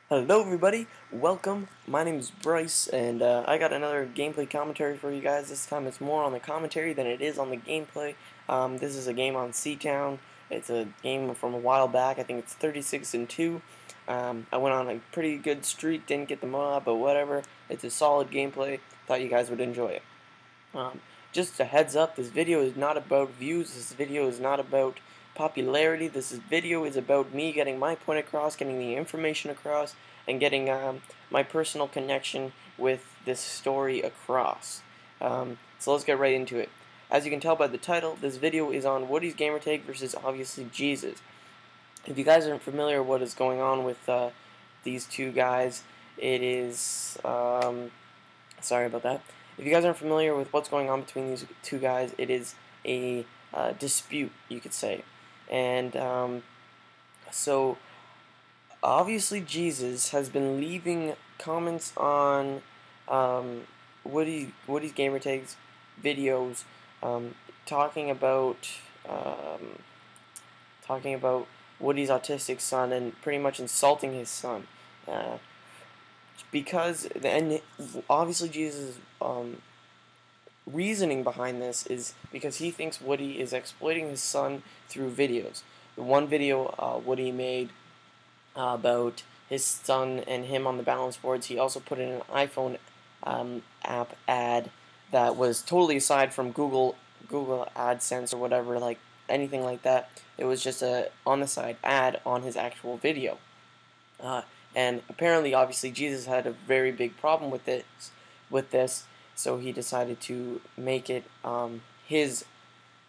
Hello everybody, welcome. My name is Bryce, and I got another gameplay commentary for you guys. This time it's more on the commentary than it is on the gameplay. This is a game on Seatown. It's a game from a while back. I think it's 36-2. I went on a pretty good streak, didn't get the mob, but whatever. It's a solid gameplay. Thought you guys would enjoy it. Just a heads up, this video is not about views. This video is not about popularity. Video is about me getting my point across, getting the information across, and getting my personal connection with this story across. So let's get right into it. As you can tell by the title, this video is on WoodysGamertag versus ObviouslyJesus. If you guys aren't familiar with what is going on with these two guys, it is sorry about that. If you guys aren't familiar with what's going on between these two guys, it is a dispute, you could say. And so, ObviouslyJesus has been leaving comments on WoodysGamertag's videos, talking about Woody's autistic son and pretty much insulting his son. Because, and ObviouslyJesus' reasoning behind this is because he thinks Woody is exploiting his son through videos. The one video Woody made about his son and him on the balance boards, he also put in an iPhone app ad that was totally aside from Google AdSense or whatever, like anything like that. It was just a on the side ad on his actual video. And apparently, ObviouslyJesus had a very big problem with this, so he decided to make it his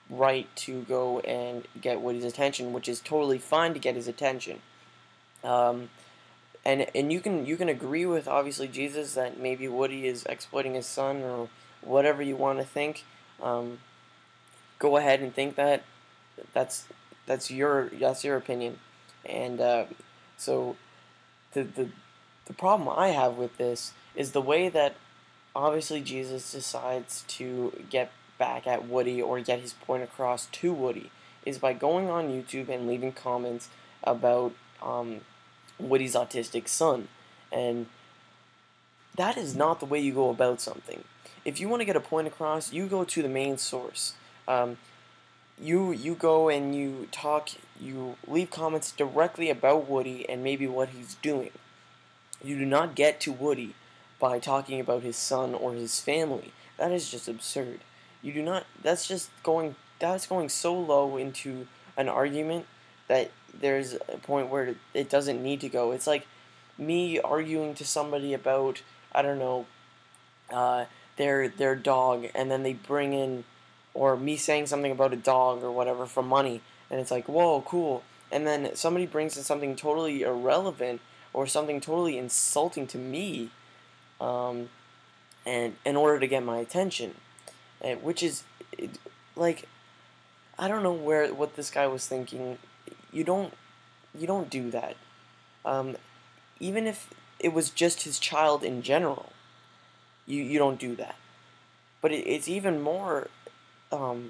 right to go and get Woody's attention, which is totally fine to get his attention. And you can agree with ObviouslyJesus that maybe Woody is exploiting his son or whatever you want to think. Go ahead and think that. That's your opinion, and so. The problem I have with this is the way that ObviouslyJesus decides to get back at Woody or get his point across to Woody is by going on YouTube and leaving comments about Woody's autistic son. And that is not the way you go about something. If you want to get a point across, you go to the main source. You go and you leave comments directly about Woody and maybe what he's doing. You do not get to Woody by talking about his son or his family. That is just absurd. You do not. That's going so low into an argument that there's a point where it doesn't need to go. It's like me arguing to somebody about, I don't know, their dog, and then they bring in, or me saying something about a dog or whatever for money, and it's like, whoa, cool. And then somebody brings in something totally irrelevant or something totally insulting to me, and in order to get my attention, which is like, I don't know what this guy was thinking. You don't do that. Even if it was just his child in general, you don't do that. But it's even more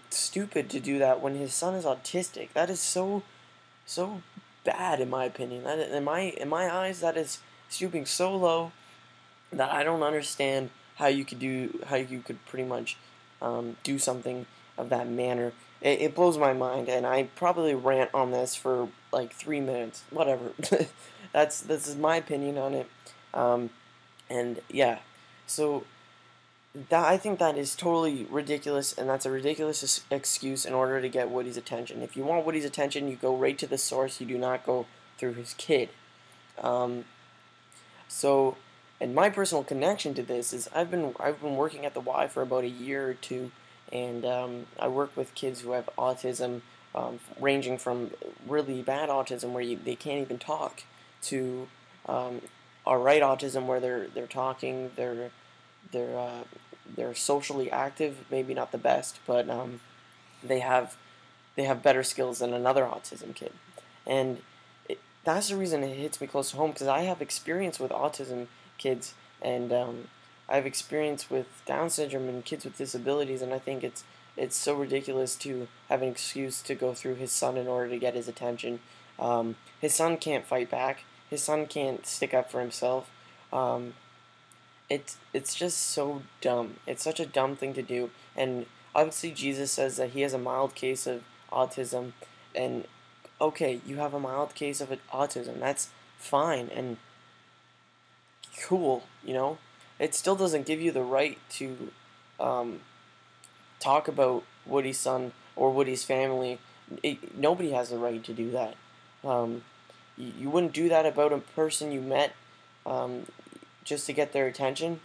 stupid to do that when his son is autistic. That is so bad, in my opinion. In my eyes, that is stooping so low that I don't understand how you could pretty much do something of that manner. It blows my mind, and I probably rant on this for like 3 minutes. Whatever. This is my opinion on it. And yeah, so. I think that is totally ridiculous, and that's a ridiculous excuse in order to get Woody's attention. If you want Woody's attention, you go right to the source. You do not go through his kid. So, and my personal connection to this is I've been working at the Y for about a year or two, and I work with kids who have autism, ranging from really bad autism where they can't even talk to alright autism where they're talking, they're socially active, maybe not the best, but they have better skills than another autism kid, and that's the reason it hits me close to home, because I have experience with autism kids, and I have experience with Down syndrome and kids with disabilities, and I think it's so ridiculous to have an excuse to go through his son in order to get his attention. His son can't fight back. his son can't stick up for himself. It's just so dumb. It's such a dumb thing to do. And obviously Jesus says that he has a mild case of autism, and okay, you have a mild case of autism. That's fine and cool, you know. It still doesn't give you the right to talk about Woody's son or Woody's family. Nobody has the right to do that. You wouldn't do that about a person you met just to get their attention.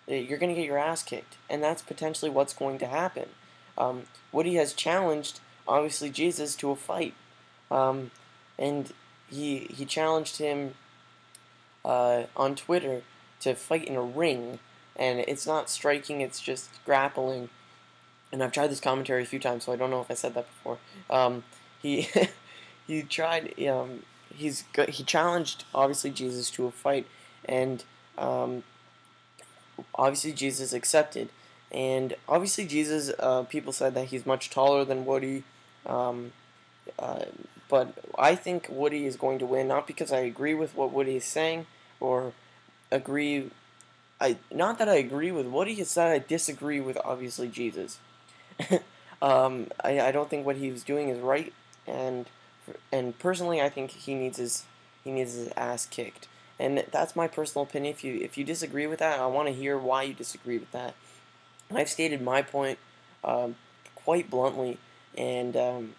You're going to get your ass kicked, and that's potentially what's going to happen. Woody has challenged, obviously, Jesus to a fight, and he challenged him on Twitter to fight in a ring, and it's not striking, it's just grappling. And I've tried this commentary a few times, so I don't know if I said that before. He he tried. He challenged obviously Jesus to a fight, and obviously Jesus accepted. And obviously Jesus, people said that he's much taller than Woody, but I think Woody is going to win, not because I agree with what Woody is saying or agree. Not that I agree with Woody, it's that I disagree with obviously Jesus. I don't think what he was doing is right, and personally I think he needs his ass kicked, and that's my personal opinion. If you disagree with that, I want to hear why you disagree with that. And I've stated my point quite bluntly, and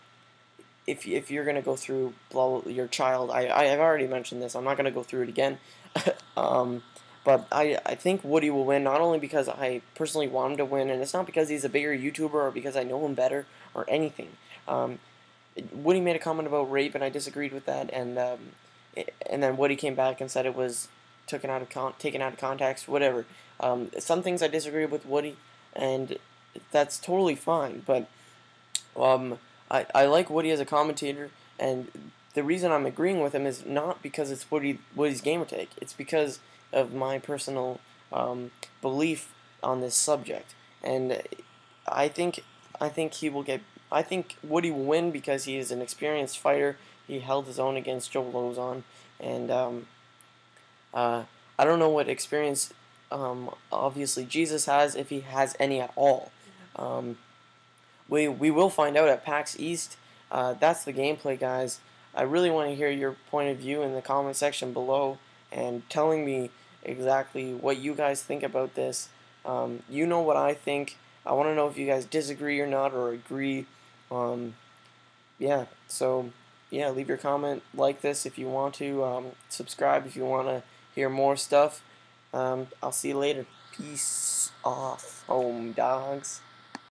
if you're gonna go through your child, I've already mentioned this. I'm not gonna go through it again. But I think Woody will win, not only because I personally want him to win, and it's not because he's a bigger YouTuber or because I know him better or anything. Woody made a comment about rape, and I disagreed with that, and then Woody came back and said it was taken out of context, whatever. Some things I disagree with Woody, and that's totally fine, but I like Woody as a commentator, and the reason I'm agreeing with him is not because it's Woody's Gamertag. It's because of my personal belief on this subject, and I think Woody will win because he is an experienced fighter. He held his own against Joe Lozon, and I don't know what experience obviously Jesus has, if he has any at all. We will find out at PAX East. That's the gameplay, guys. I really want to hear your point of view in the comment section below, and telling me exactly what you guys think about this. You know what I think. I want to know if you guys disagree or not, or agree. Yeah, so yeah, leave your comment, like this if you want to, subscribe if you want to hear more stuff. I'll see you later. Peace off, home dogs.